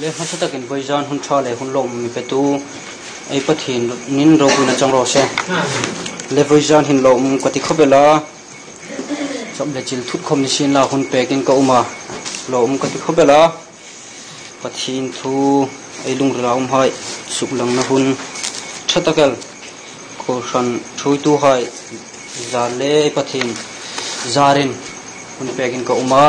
le ma sa takin boizan hun tha le hun lom mi pe tu ai pathin nin ro ku na chang ro se le boizan hin lom ko ti khobela sob le chil thut khom ni sin la hun pekin ka uma lom ko ti khobela pathin thu ai lung raum hai suk lang na hun thatakal ko san thui tu hai za le pathin zarin hun pekin ka uma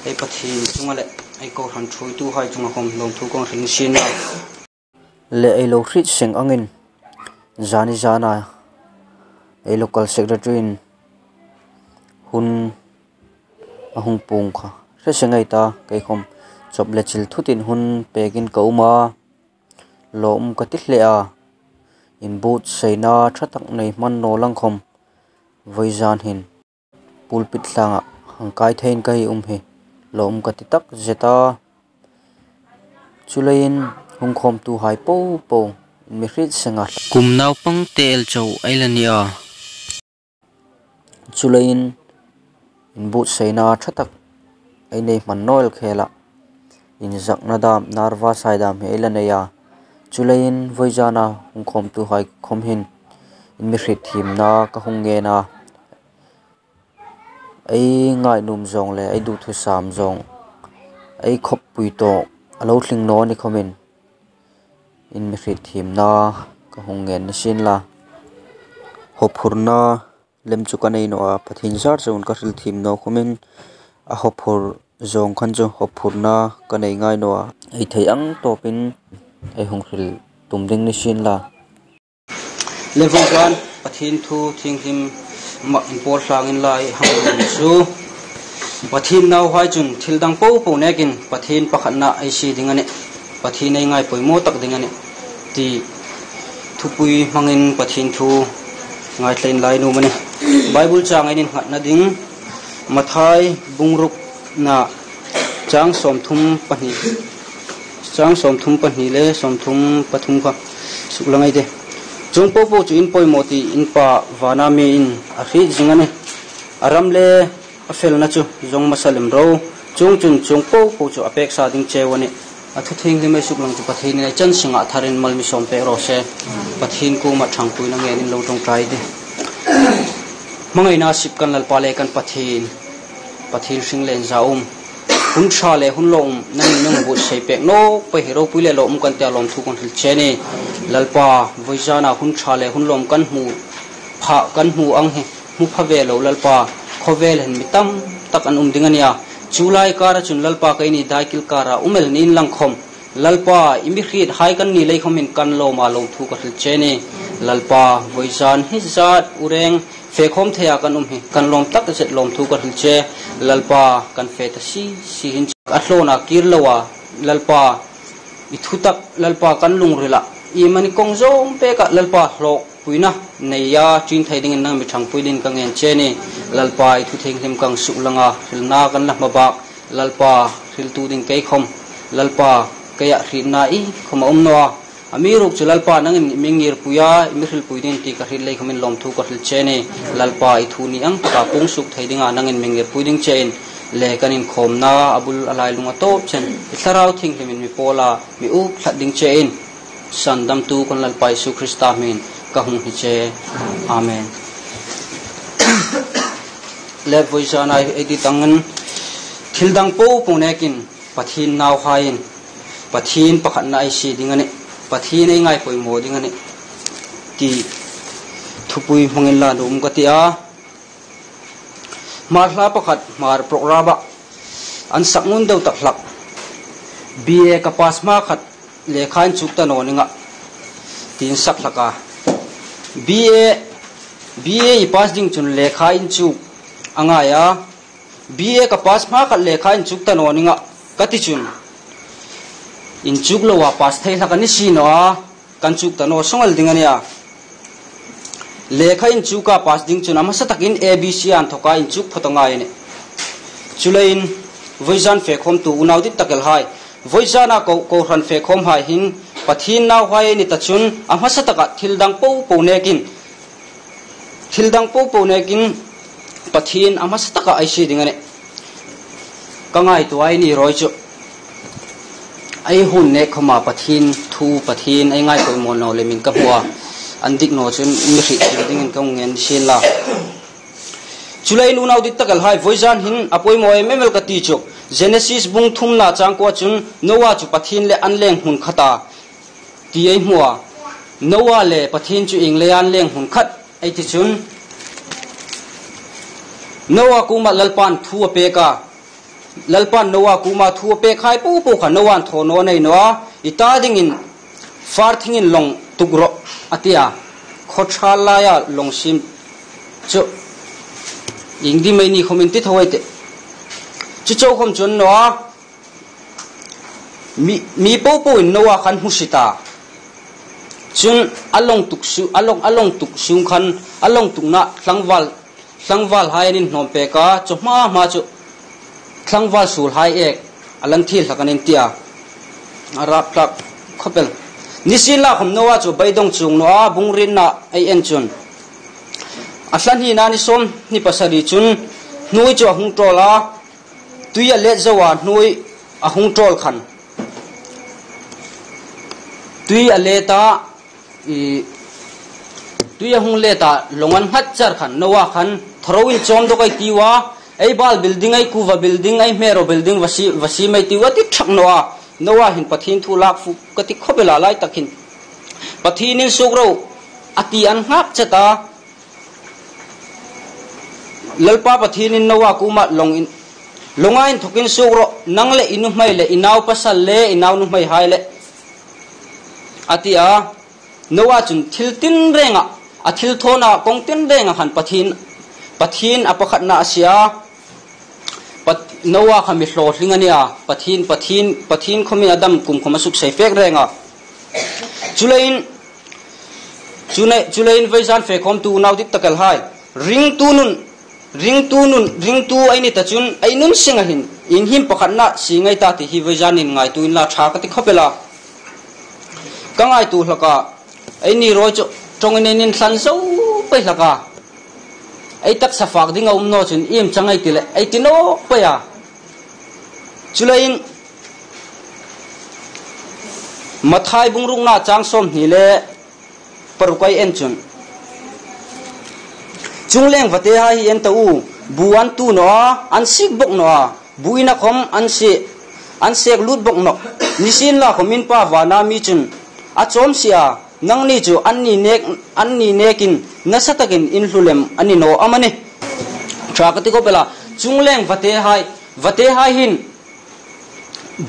ai pathin chungale ai ko han thui tu hai chunga khom lom thu ko rin sin na le ai lo khrit seng angin zani zana ai local secretary in hun ahung pung kha se sengai ta kai khom chop le chil thutin hun pekin ka uma lom ka ti hle a in boot seina thatak nei man no lang khom voizan hin pulpit hlanga hangkai thein kai he lom ka ti tak zeta chulain hung khom tu hai po po mi hrit senga kum naw pang tel chau ailania chulain in boot seina thatak ai nei man noel khela in zakna dam narwa saidam helanaya chulain voizana hung khom tu hai khom hin in mi hrit thim na ka hung nge na ai ngai num zong le ai du thu sam zong ai khop pui to alo thling no ni khomin in mi hrit thim na ka hung nge na sin la hopurna lem chukanei no a pathin zar chon ka ril thim no khomin a hopur zong khan jo hopurna kanei ngai no a ai thei ang topin ai hung ril tumding ni sin la level 1 pathin thu thing him ma import hlangin lai hang su pathin nau hai chun thildang po po nekin pathin pakhatna ai si dingani pathin ai ngai poimo tak dingani ti thupui mangin pathin thu ngai tlein lai nu mani bible chang ai nin hatna ding mathai bungruk na chang somthum pani le somthum pathum kha suklangai de chung po po chu in poimoti in pa wana me in a ri jingani aram le a fel na chu jong masalim ro chung chung po po chu apek sa ding chewani a thu thing le me suklang chu pathin nei chan singa tharin malmi som pe ro se pathin ku ma thang pui na nge nin lo tong trai de mangai na sip kan lal pale kan pathin sing len zaum hun tha le hun lom nang bu sei pek no pe hero puile lom kan tia lom thu kon hil cheni lalpa voizana hun tha le hun lom kan mu pha kan mu ang he mu pha ve lo lalpa khovel hen mitam tak an dingania chulai kara chun lalpa kai ni daikil kara umel nin lang khom lalpa imi khit hai kan ni lei khomin kan lo ma lo thu ka hil cheni lalpa voizan hi zat ureng fe khom theya kan he kan lom tak set lom thu ka hil che lalpa kan fe ta si hin atlona kirlawa lalpa ithutak lalpa kan lungrila i mani kongzom pe ka lalpa hlok puina neya chin thaiding nang mi thang puilin ka ngen cheni lalpa ithu theng them kang sulanga hilna kan la maba lalpa thil tu ding kai khom lalpa kaya rina i khom omnoa amiruk chulalpa nang mingir puya imril puidin ti ka hril lei khomin lom thu ka hril cheni lalpa ithu ni ang ka pung suk thaidinga nangin mingir puiding chen le kanin khomna abul alai lunga top chen itharau thing himin mi pola mi u thading chen sandam tu kon lalpa Isu Krista min ka hung hi che amen le voizana edi tangan thildang po punekin pathin naw hain pathin pakhat na ai si dingani pathin ai ngai poi mo dingani ti thupui mangin la dum ka tia marhla pakhat mar programa an sakngun deu tak hlak BA ka pasma khat lekhain chukta no ninga tin sak hlaka BA I pass ding chun lekhain chu anga ya BA ka pasma khat lekhain chukta no ninga kati chun in chuklo wa pass thei hlakani sino kan chukta no songal dingania lekhain chuka pass ding chun ama satakin ABC an thoka in chuk photanga ine chulain voizan fe khom tu unaudit takel hai voizana ko ran fe khom hai hin pathin naw hai ni tachun ama sataka thildang po nekin pathin ama sataka aisi dingane kangai tu ai ni roi chu ไอหุ่นเนคมาปะทินทูปะทินไอง่ายไปมโนเลมินกับหัวอันดิกโนจนมิริดิ้งกงเงินเชลล่าจุลัยนูนาวดิตตะกัลไฮไวจานหินอภัยมวยเมเมลกติจุกเจเนซิสบุงทุ่มนาจังกว่าจุนโนวาจุปะทินเลอันเลงหุ่นขตาตีไอหัวโนวาเลปะทินจุอิงเลอันเลงหุ่นขัดไอที่จุนโนวากูมาลลปันทัวเปกาลลปันโนวากูมาทัวเปกให้ปูปูขันโนวันโทโนในนัวอิตาดิ่งินฟาร์ทิงินลงตุกรออติยาโคชาลายาลงชิมจุยิงดีไม่นี่คอมเมนต์ที่ทวีตจุโจคมจนนัวมีปูปูอินโนวาขันหุสิตาจุนอลงตุกชูอลงตุกชูขันอลงตุกนะสังวัลหายนินนอมเปกาจุมาจุสังวัลสูลหายเอกอลันทีหลักนินเตียอารับหลักขบเปลนิสิลาขมโนวาจุใบดงจุงนัวบุงรินนะไอเอ็นจุนอัศนีนานิสมนิปัสริจุนนุยจุหุงโตลาตุยเลจวานุยอหุงโตลขันตุยเลตาตุยหุงเลตาลงอันฮัจจาร์ขันโนวาขันทรวินจอมดกไอติวาไอบาลบิลดิ้งไอคูวาบิลดิ้งไอเมโรบิลดิ้งวสีไม่ติวาติชักโนวาหินปะทินทุลักฟุกติขบเวลาไล่ตะกินปะทินินสุกเราอติอันหักจตาลลปาปะทินินโนวากูมาลงไงทุกินสุกเรานังเลอินุไม่เลอินาวปัสสัลเลอินาวนุไม่หายเลอติอาโนวาจุนทิลตินเรงะอทิลโทนากงตินเรงะหันปะทินอปขัดนาเสียโนวาขมิโลลิงอันนี้อ่ะปะทินขมิอดัมกุมขมาสุกใส่เฟกเรงะจุเลนไวจานเฟกคอมตูนาวดิตตะกัลไฮริงตูไอนี่ตะจุนไอนุ่นสิงหินอิงหิมปะขัดนาสิงไอตาติฮิไวจานินไงตูอินลาชากติขบเวลากังไอตูหลักะไอนี่รอจงนินสันสู้ไปหลักะไอ้ตักสฟากดิ้งเอาโนจุนอิ่มจังไอติเลไอติโนไปอ่ะจุเลนมาทายบุงรุงนาจางสมนี่เลปรุกไอเอ็นจุนจุงเลงวัดเตหะเอ็นตูบุอันตูโนอันสิกบกโนบุอินักขมอันเสกลุดบกโนนิสินละขมินป้าวานามีจุนอาจอมเสียนังนี่จูอันนี้เนกินนัสตะกินอินฟลูเลมอันนี้โนอามันนี่ชากติโกเปล่าจุงเลงวัดเตหะหิน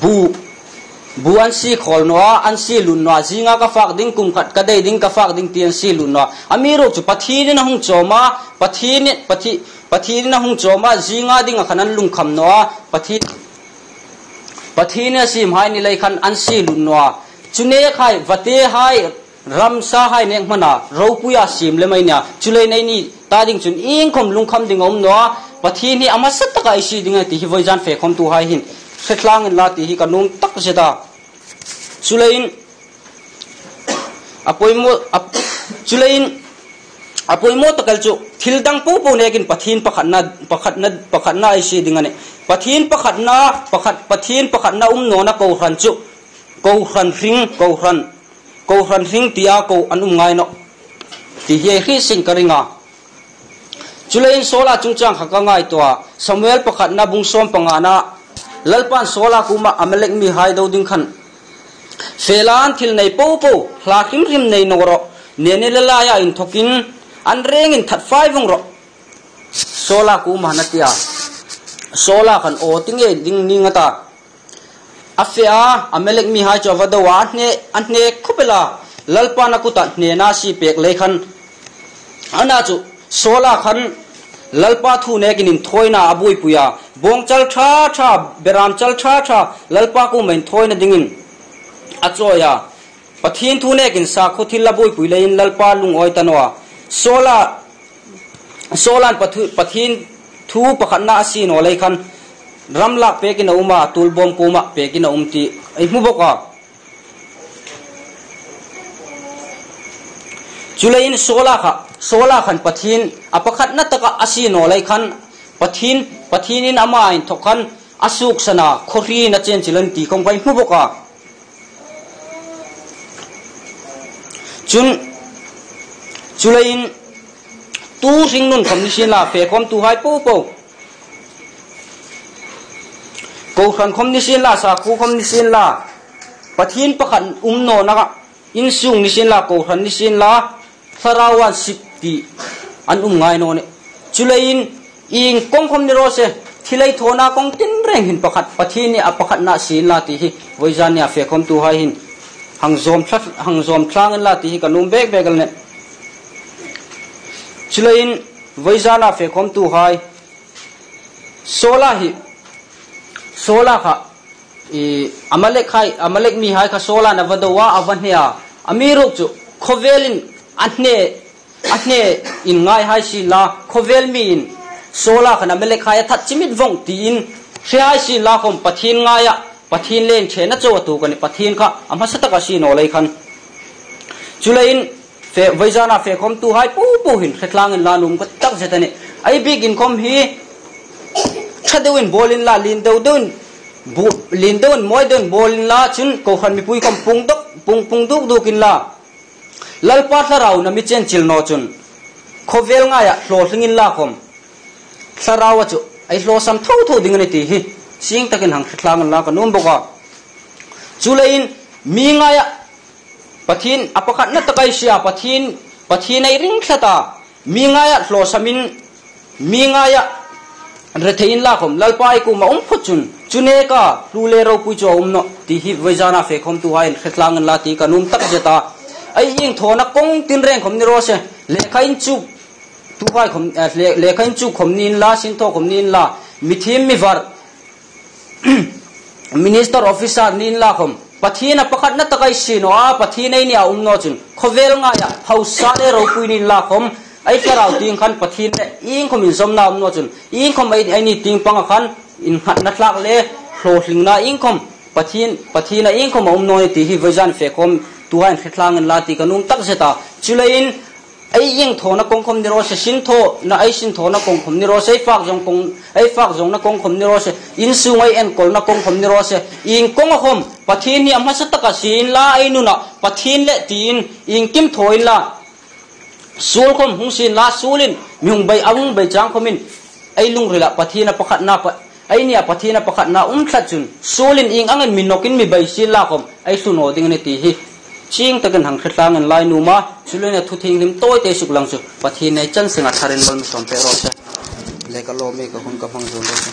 บูอันซีขอลนัวอันซีลุนนัวจิงากาฟักดิ้งกุมขัดกระเดดิ้งกาฟักดิ้งเตียนซีลุนนัวอามีโรจูปะทีนี่นะฮุงโจมาปะทีนี่นะฮุงโจมาจิงาดิ้งขนันลุงคำนัวปะทีนี่ซีมหายนี่เลยขันอันซีลุนนัวจุเนกให้วัดเตหะรำซาให้เนกมันน่ะเราปุยาซิมเลยไหมเนี่ยจุเลยในนี้ตาดิ่งจุนอิงคมลุงคำดิ่งอมนัวปะทีนี่อามาสัตตะกไอซีดิ่งไอที่ฮิวจานเฟคคมตัวให้หินเสร็จลางอินลาที่ฮิกันนุ่งตักเสดาจุเลยอินอภัยโมตะกัลจุทิลดังปูเนกินปะทีนปะขัดนาไอซีดิ่งอันนี้ปะทีนปะขัดนาโนนะกูรันจุกูรันริงตีอากูอันไงเนาะที่เฮียสิงกริงาจุเลนโซลาจุงจังขักง่ายตัวสมัยประคัดนาบุงสมปังอานะลลปันโซลากูมาอเมริกมีไฮดาวดิ้งขันเฟลานทิลในปูลาคิมในนกรเนเนลลายาอินทกินอันเร่งอินทัดไฟวงรโซลากูมานาติอาโซลาขันโอติงเอดิ้งนิงตาอาเฟียอเมริกมีหายจวดวานอันเนคุเปล่าลลปานักุตันเนนาสีเปกเลยขันอันนั้นจูโซลาขันลลปาทูเนกินินถอยนาอบุยปุยาบงจัลชาเบรามจัลชาลลปากูไม่ถอยนาดิ่งินอัจอยาปะทินทูเนกินสาคุทิลลบุยปุยเลยลลปาลุงอ้อยตันวาโซลานปะทินทูปะขันนาสีโนเลยขันรำลักเปกินอุมาตูลบอมกูมาเปกินอุมตีไอมุบกะจุเลนโซลาขันปะทินอปขัดนัตตะอาศีโนไลขันปะทินินอามาอินทกันอสุกสนาโครีนัจเจนจิลันตีคงไปมุบกะ จุนจุเลยน์ตู้สิงนุ่นคำนิสินละเฟคอมตู้ให้ปูปูกูขันคำนิสินละสักกูคำนิสินละปะทินปะขันโนนักอินซุงนิสินละกูขันนิสินละสราวันสิบตีอันง่ายโนเนี่ยจุเลยน์อิงกงคำนิโรเซที่เลยโทนากงตินเร่งหินปะขัดปะทินเนี่ยปะขัดนาสินละที่ไว้จานเนี่ยเฟคอมตู้ให้หินหังโจมทลางละที่กันนุ่มเบกกันเนี่ยจุเลยน์ไว้จานาเฟคอมตู้ให้โซลาค่ะอามาเล็กมีให้ค่ะโซลานะวัดว่าอวันเนียอามีรุกจุโคเวลินอันเน่อินง่ายให้สิลาโคเวลมีนโซลาค่ะนะเมล็กให้ทัดจิมิดวงตีนเสียให้สิลาคมปะทินง่ายอะปะทินเล่นเชนโจตูกันปะทินค่ะอามาสตกสิโนเลยคันจุเลยน์เฟไว้จานาเฟคอมตู้ให้ปูหินเขตลางเงินลานุ่มก็ตักเสร็จเนี่ยไอ้บิ๊กอินคอมฮีชัดเดินบอลินลาลินเดินมวยเดินบอลินลาชุนก็ขันมีปุยคำปุงดุกดูกินลาลัลปัตลาเรานะมิเชนจิลโนชุนโคเวลง่ายโหลดงินลาคมสาราวจุไอ้โหลสัมทูดิ่งเนตีฮิสิงตะกินหังเขตลางเงินลากันนุ่มบอกว่าจุเลยน์มีง่ายปะทินอปคัดนัตตะไกเสียปะทินในริงขตามีง่ายโหลสมินมีง่ายเรทอินลาคมลัลปายกูมาพุจุนจุนเอการูเลโรปุจอโนที่ฮิไวจานาเฟคอมตัวให้เขตลางเงินลาตีกันนุ่มตักเจตาไอ้ยิงโทนักกงตินเร่งคมนิโรเซเลขาอินจุตัวให้คมเลขาอินจุคมนินลาสินโตคมนินลามิทีมมิวาร์มินิสเตอร์ออฟฟิศาร์นินลาคมปะทีนปะขัดนัตตะไกสิโนปะทีนไอเนี่ยโนจุนโคเวลง่ายเฮาซาเลโรปุยนินลาคมไอ้ที่เราติงขันปะทีนอิงคมอินสมนาโนจุนอิงคมไอ้นี่ติงปังขันอินขัดนักลักเล่โหลสิงนาอิงคมปะทีนอิงคมโนตีฮิวจันเฟคอมตัวให้เขตลางเงินลาตีกันนุ่มตักเสตาจุเลยน์ไอ้ยิงโทนักกงคมนิโรเซสินโทนะไอ้สินโทนักกงคมนิโรเซฝากจงนักกงคมนิโรเซอินซูไอเอ็นกอลนักกงคมนิโรเซอิงกงคมปะทีนนี่อำมาสตกสินลาไอ้นุนะปะทีนเลตีนอิงกิมโทอินลาสูลคมหุงสินลาสูลินมีหุงใบอาวุงใบจางคมินไอ้ลุงเรละปะทีนปะขัดนาปะไอ้เนี่ยปะทีนปะขัดนาขัดจุนสูลินอิงอังเงินมินนกินมีใบสินลาคมไอ้สุนโอดิงเนตีฮีชิงตะกันหังเขตลางเงินลายนูมาสุเลเนี่ยทุทิ้งทิมโต้เตสุกลังสุปะทีในจันสิงห์ทารินบอลมิสอมเปโรเซเลกโลเมกหุ่นกับฟังจุนโรเซ